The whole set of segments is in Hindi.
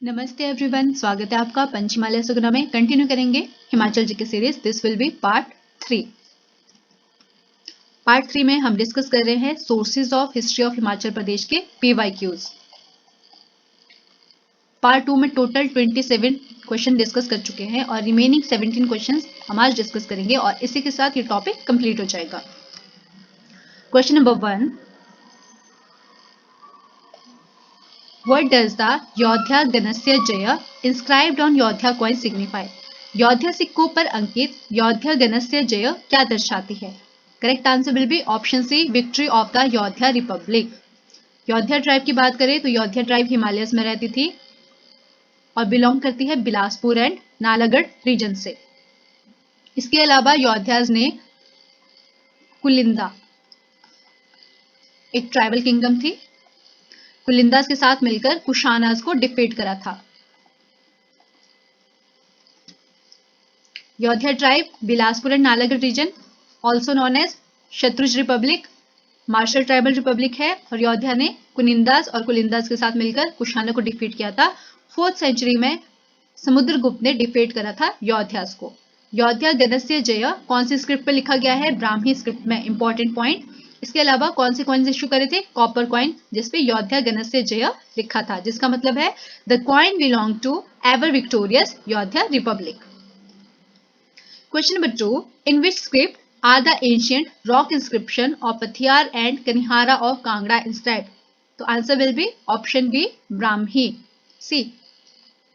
नमस्ते एवरीवन, स्वागत है आपका पंचमाला सुगना में। कंटिन्यू करेंगे Himachal GK series. This will be part 3। Part 3 में हम डिस्कस कर रहे हैं sources of history of Himachal Pradesh के PYQs। पार्ट 2 में टोटल 27 क्वेश्चन डिस्कस कर चुके हैं और रिमेनिंग 17 क्वेश्चन हम आज डिस्कस करेंगे और इसी के साथ ये टॉपिक कंप्लीट हो जाएगा। Question number 1, What does the Yodhya Ganasya Jaya inscribed on Yodhya coin signify? Yaudheya सिक्कों पर अंकित योध्या गणस्य जय क्या दर्शाती है? Correct answer will be option C, victory of the Yaudheya republic. Yaudheya tribe की बात करें तो योध्या ट्राइब हिमालयस में रहती थी और बिलोंग करती है बिलासपुर एंड नालागढ़ रीजन से। इसके अलावा योध्याज ने कुलिंदा, एक ट्राइबल किंगडम थी, कुलिंदास के साथ मिलकर कुशानास को डिफीट करा था। Yaudheya tribe Bilaspur and Nalagarh region, also known as शत्रुज रिपब्लिक, मार्शल ट्राइबल रिपब्लिक है और योध्या ने कुनिंदास और कुलिंदास के साथ मिलकर कुशाना को डिफीट किया था। 4th सेंचुरी में समुद्रगुप्त ने डिफीट करा था योध्यास को। योध्या गणस्य जय कौन सी स्क्रिप्ट पे लिखा गया है? ब्राह्मी स्क्रिप्ट में। Important point. इसके अलावा कौन से कॉइन्स इश्यू करे थे? कॉपर कॉइन, जिसपे योध्या गणस्य जय लिखा था, जिसका मतलब है the coin belong to ever victorious Yaudheya republic. Question number 2, in which script are the ancient rock inscription of Pathiyar and Kanihara of Kangra inscribed? तो answer will be option B, Brahmi. C,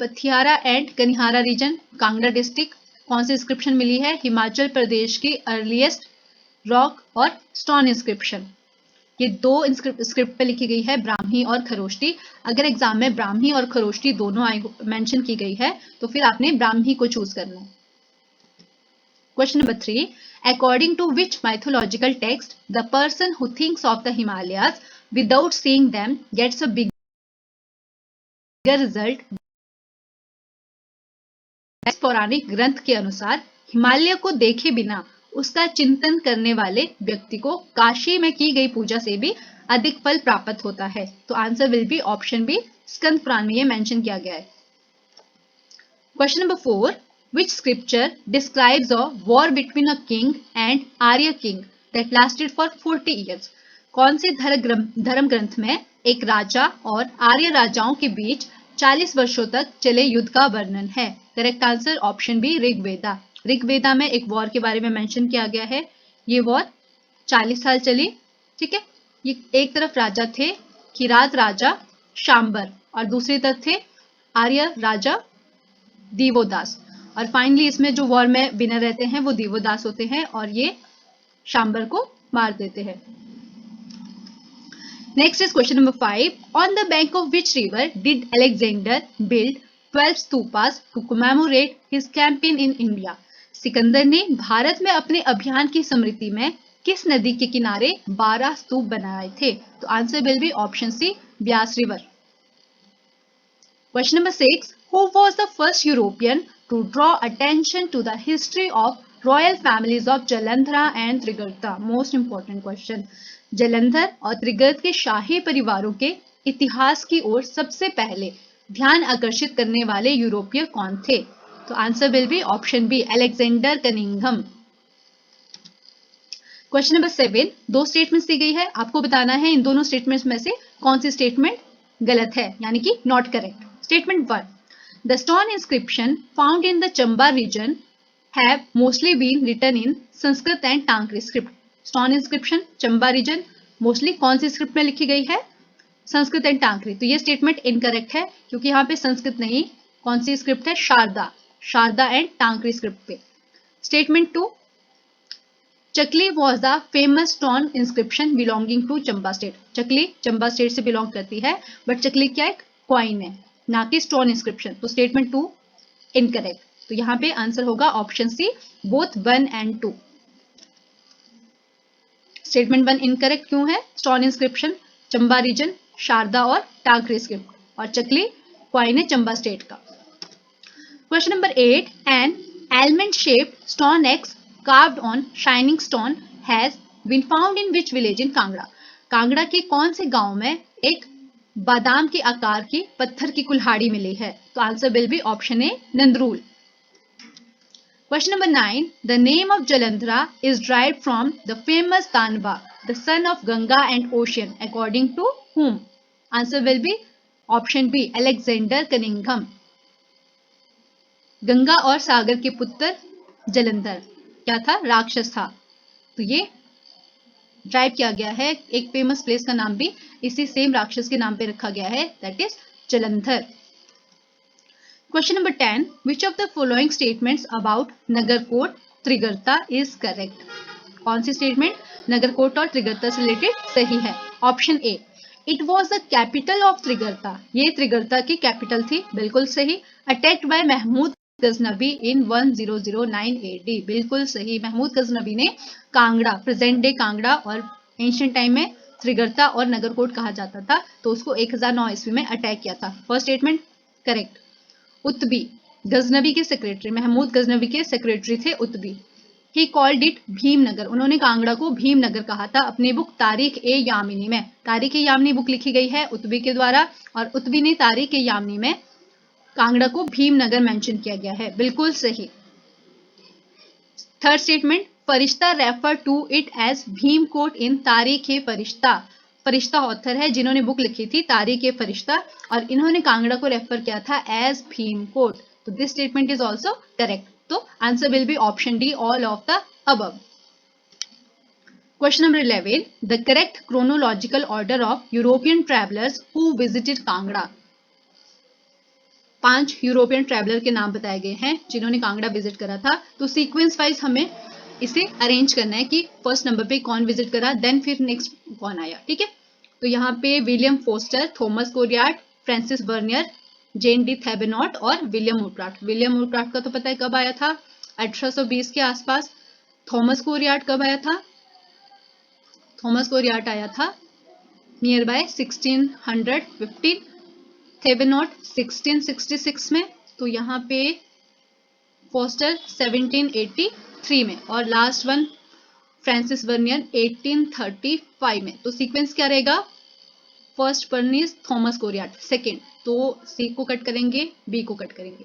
Pathiyara and Kanihara region, Kangra district. कौन सी इंस्क्रिप्शन मिली है? हिमाचल प्रदेश की अर्लीस्ट रॉक और स्टोन इंस्क्रिप्शन। ये दो स्क्रिप्ट पे लिखी गई है, ब्राह्मी और खरोष्टी। अगर एग्जाम में ब्राह्मी और खरोष्टी दोनों मेंशन की गई है तो फिर आपने ब्राह्मी को चूज करना है। Question number 3, according to which mythological text the person who thinks of the Himalayas without seeing them gets a bigger result? इस पौराणिक ग्रंथ के अनुसार हिमालय को देखे बिना उसका चिंतन करने वाले व्यक्ति को काशी में की गई पूजा से भी अधिक फल प्राप्त होता है। तो answer will be option B, Skanda Purana में ये मेंशन किया गया है। Question number 4, which scripture describes a war between a king and Arya king that lasted for 40 years? कौन से धर्म ग्रंथ में एक राजा और आर्य राजाओं के बीच 40 वर्षों तक चले युद्ध का वर्णन है? Correct answer option B, Rigveda. Rigveda में एक वॉर के बारे में मेंशन किया गया है। ये वॉर 40 साल चली। ठीक है, ये एक तरफ राजा थे किरात राजा शांबर और दूसरी तरफ थे आर्य राजा दिवोदास, और फाइनली इसमें जो वॉर में विनर रहते हैं वो दिवोदास होते हैं और ये शांबर को मार देते हैं। Next is question number 5, on the bank of which river did Alexander build 12 stupas to commemorate his campaign in India? Sikandar ने भारत में अपने अभियान की स्मृति में किस नदी के किनारे 12 स्तूप बनाए थे? तो answer will be option C, Beas river. Question number 6, who was the first European to draw attention to the history of royal families of Jalandhara and Trigarta? Most important question. Jalandhar और त्रिगर्त के शाही परिवारों के इतिहास की ओर सबसे पहले ध्यान आकर्षित करने वाले यूरोपीय कौन थे? तो answer will be option B, Alexander Cunningham. Question number 7, दो स्टेटमेंट्स दी गई है, आपको बताना है इन दोनों स्टेटमेंट्स में से कौन सी स्टेटमेंट गलत है, यानी कि not correct. Statement 1, the stone inscription found in the Chamba region have mostly been written in Sanskrit and Tangri script. Stone inscription Chamba region mostly कौन सी स्क्रिप्ट में लिखी गई है? संस्कृत एंड टांकरी। तो ये स्टेटमेंट इनकरेक्ट है क्योंकि यहाँ पे संस्कृत नहीं, कौन सी स्क्रिप्ट है? शारदा, शारदा एंड टांकरी स्क्रिप्ट पे। Statement 2, Chakli was the famous stone inscription belonging to Chamba state. Chakli Chamba state से बिलोंग करती है, बट चकली क्या है? कॉइन है, ना कि स्टोन इंस्क्रिप्शन। तो स्टेटमेंट 2 इनकरेक्ट। तो यहाँ पे आंसर होगा option C, both 1 and 2। Statement 1 incorrect क्यों है? Stone inscription Chamba region, Sharada और टांकरी स्क्रिप्ट, और चकली कॉइन है चंबा स्टेट का। Question number 8, an almond shaped stone X carved on shining stone has been found in which village in Kangra? Kangra के कौन से गांव में एक बादाम के आकार की पत्थर की कुल्हाड़ी मिली है? तो answer will be option A Nandrul. Question number 9. The name of Jalandhara is derived from the famous Tanva, the son of Ganga and ocean, according to whom? Answer will be option B, Alexander Cunningham. Ganga और सागर के पुत्र जलंधर क्या था? राक्षस था। तो ये ड्राइव किया गया है, एक फेमस प्लेस का नाम भी इसी सेम राक्षस के नाम पे रखा गया है, that is Jalandhar. Question number 10. Which of the following statements about Nagarkot Trigarta is correct? कौन सी स्टेटमेंट नगरकोट और त्रिगर्ता से रिलेटेड सही है? Option A, it was the capital of Trigarta, ये त्रिगर्ता की कैपिटल थी, बिल्कुल सही। Attacked by Mahmud Ghaznavi in 1009 AD, बिल्कुल सही। महमूद गजनबी ने कांगड़ा, प्रेजेंट डे कांगड़ा और एंशियंट टाइम में त्रिगर्ता और नगरकोट कहा जाता था, तो उसको 1009 ईस्वी में अटैक किया था। First statement correct. Utbi, Ghaznavi के सेक्रेटरी, महमूद गजनबी के सेक्रेटरी थे Utbi. He called it Bhimnagar, उन्होंने कांगड़ा को भीमनगर कहा था अपनी बुक तारीख ए यामिनी में। तारीख ए यामिनी बुक लिखी गई है उत्बी के द्वारा, और उत्बी ने तारीख ए यामिनी में कांगड़ा को भीमनगर मेंशन किया गया है, बिल्कुल सही। Third statement, Firishta refer to it as Bhimkot इन तारीख ए फरिश्ता। फरिश्ता ऑथर है जिन्होंने बुक लिखी थी तारीख ए फरिश्ता, और इन्होंने कांगड़ा को रेफर किया था एज भीमकोट। तो this statement is also correct. तो answer will be option D, all of the above. Question number 11. The correct chronological order of European travellers who visited Kangra. 5 European traveller के नाम बताए गए हैं जिन्होंने कांगड़ा विजिट करा था। तो सीक्वेंस वाइज हमें इसे अरेंज करना है कि फर्स्ट नंबर पे कौन विजिट करा, देन फिर नेक्स्ट कौन आया, ठीक है। तो यहाँ पे William Foster, Thomas Coryat, Francis Bernier, Jean de Thevenot और विलियम वुडक्राफ्ट। विलियम वुडक्राफ्ट का तो पता है कब आया था, 1820 के आसपास। थॉमस कोरियाट कब आया था? थॉमस कोरियाट आया था नियर बाय 1615। थेबेनॉट 1666 में। तो यहाँ पे फोस्टर 1783 में, और लास्ट वन फ्रांसिस बर्नियर 1835 में। तो सीक्वेंस क्या रहेगा? First one is Thomas Coryat, second, तो सी को कट करेंगे, बी को कट करेंगे।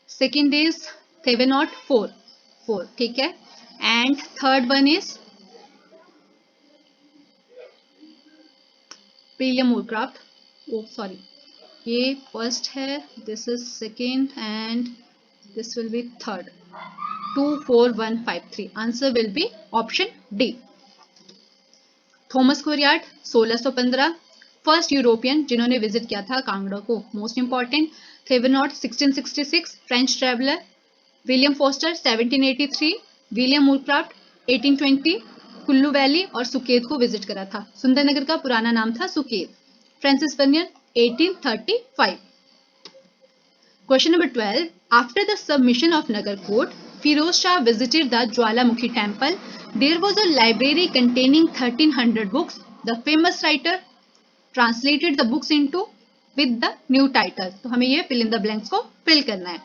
सेकेंड इज थेबेनॉट 4, ठीक है। And third one is William Woodcraft, oh sorry, ये फर्स्ट है, this is second and this will be third. 2, 4, 1, 5, 3, answer will be option D. Thomas Coryat 1615, first European जिन्होंने विजिट किया था कांगड़ा को, most important. Thevenot 1666, French traveller. William Foster 1783, William Woodcraft 1820, Kullu valley और सुकेत को विजिट करा था। सुंदरनगर का पुराना नाम था Suket. Francis Bernier 1835। Question number 12. After the submission of Nagarkot, Firoz Shah visited the Jwalamukhi temple. There was a library containing 1300 books. The famous writer translated the books into with the new title. तो हमें ये fill in the blanks को fill करना है।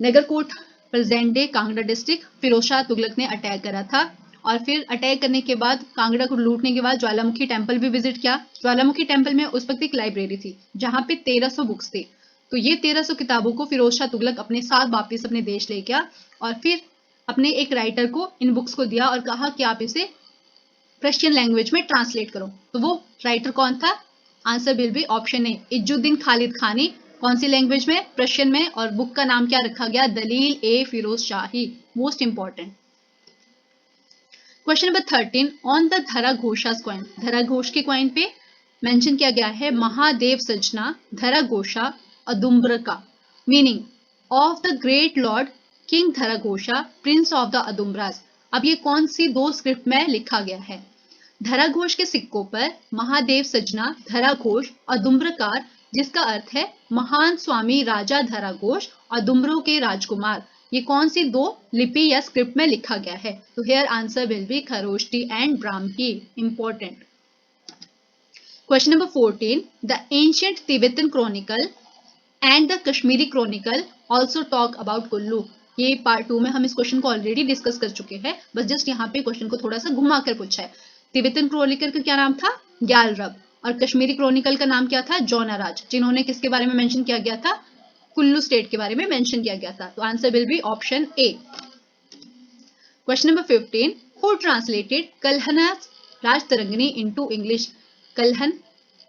Nagarkot present day Kangra district, Firoz Shah Tughlaq ने अटैक करा था, और फिर अटैक करने के बाद कांगड़ा को लूटने के बाद ज्वालामुखी टेम्पल भी विजिट किया। ज्वालामुखी टेम्पल में उस वक्त एक लाइब्रेरी थी जहाँ पे 1300 बुक्स थे। तो ये 1300 किताबों को फिरोज शाह तुगलक अपने साथ वापस अपने देश ले गया, और फिर अपने एक राइटर को इन बुक्स को दिया और कहा कि आप इसे पर्शियन लैंग्वेज में ट्रांसलेट करो। तो वो राइटर कौन था? आंसर विल बी ऑप्शन ए, इजुद्दीन खालिद खानी। कौन सी लैंग्वेज में? पर्शियन में। और बुक का नाम क्या रखा गया? Dalil e Firoz Shahi, most important. Question number 13, on the Dhara Ghosha's coin. धरा घोष के कॉइन पे मेंशन किया गया है महादेव सजना Dhara Ghosha Adumbraka, meaning of the great lord king Dhara Ghosha prince of the Adumbras. अब ये कौन सी दो स्क्रिप्ट में लिखा गया है? धरा घोष के सिक्कों पर महादेव सजना धरा घोष अदुम्ब्रकार, जिसका अर्थ है महान स्वामी राजा धरा घोष अदुम्बरों के राजकुमार, ये कौन सी दो लिपि या स्क्रिप्ट में लिखा गया है? तो here answer will B Kharosthi and Brahmi, important. Question number 14, the ancient Tibetan Chronicle and the Kashmiri Chronicle also talk about Kullu. ये पार्ट 2 में हम इस क्वेश्चन को ऑलरेडी डिस्कस कर चुके हैं, बस जस्ट यहाँ पे क्वेश्चन को थोड़ा सा घुमा कर पूछा है। तिब्बतन क्रॉनिकल का क्या नाम था? ग्यालरब, और कश्मीरी क्रॉनिकल का नाम क्या था? जॉन अराज, जिन्होंने किसके बारे में मेंशन किया गया था? कुल्लू स्टेट के बारे में मेंशन किया गया था। तो answer will be option A. Question number 15, who translated Kalhana's Rajatarangini into English? Kalhan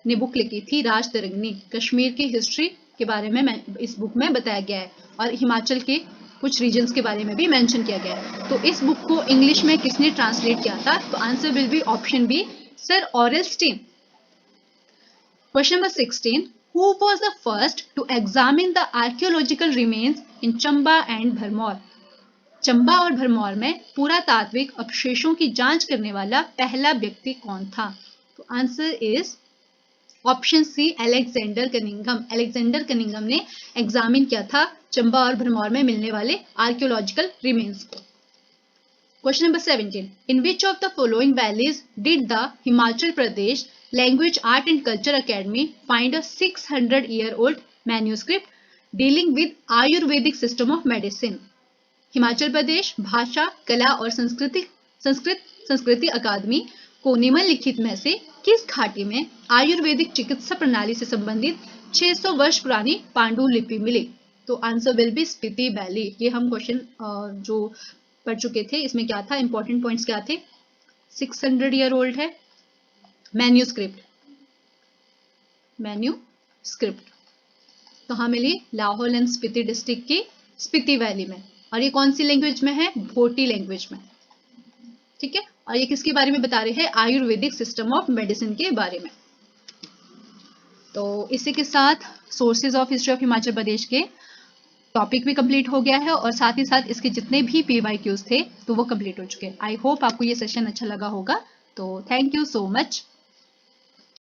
ने बुक लिखी थी राजतरंगिणी, कश्मीर की हिस्ट्री के बारे में इस बुक में बताया गया है और हिमाचल के कुछ रीजन्स के बारे में भी मेंशन किया गया है। तो इस बुक को इंग्लिश में किसने ट्रांसलेट किया था? तो answer will be option B, sir Aurel Stein. Question number 16, who was the first to examine the archaeological remains in Chamba and Bharmour? Chamba और भरमौर में पुरातात्विक अवशेषों की जांच करने वाला पहला व्यक्ति कौन था? तो answer is option C, Alexander Cunningham. Alexander Cunningham ने एग्जामिन किया था चंबा और भरमौर में मिलने वाले आर्कियोलॉजिकल रिमेन्स को। Question number 17, in which of the following valleys did the Himachal Pradesh language art and culture academy find a 600 year old manuscript dealing with ayurvedic system of medicine? Himachal Pradesh Bhasha Kala और संस्कृति अकादमी को निम्नलिखित में से किस घाटी में आयुर्वेदिक चिकित्सा प्रणाली से संबंधित 600 वर्ष पुरानी पांडुलिपि मिली? तो answer will B Spiti valley. ये हम क्वेश्चन जो पढ़ चुके थे, इसमें क्या था, इंपॉर्टेंट पॉइंट्स क्या थे? 600 ईयर ओल्ड है, मैन्यूस्क्रिप्ट कहाँ मिली? लाहौल एंड स्पीति डिस्ट्रिक्ट की स्पीति वैली में। और ये कौन सी लैंग्वेज में है? भोटी लैंग्वेज में। ठीक है, और ये किसके बारे में बता रहे हैं? आयुर्वेदिक सिस्टम ऑफ मेडिसिन के बारे में। तो इसी के साथ sources of history of Himachal Pradesh के टॉपिक भी कंप्लीट हो गया है और साथ ही साथ इसके जितने भी PYQs थे तो वो कंप्लीट हो चुके हैं। आई होप आपको ये सेशन अच्छा लगा होगा। तो थैंक यू सो मच।